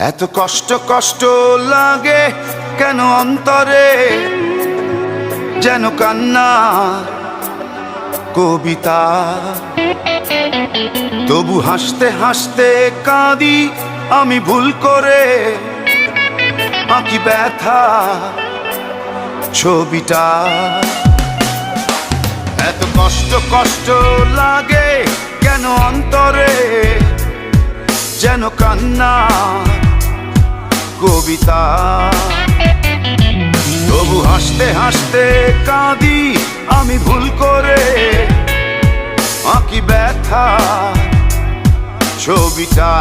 এত কষ্ট কষ্ট লাগে কেন অন্তরে, যেন কান্না কবিতা। তবু হাসতে হাসতে কাঁদি আমি ভুল করে, আঁকি ব্যথা ছবিটা। এত কষ্ট কষ্ট লাগে কেন অন্তরে, যেন কান্না কবিতা। তবু হাসতে হাসতে কাঁদি আমি ভুল করে, আঁকি ব্যথা ছবিটা।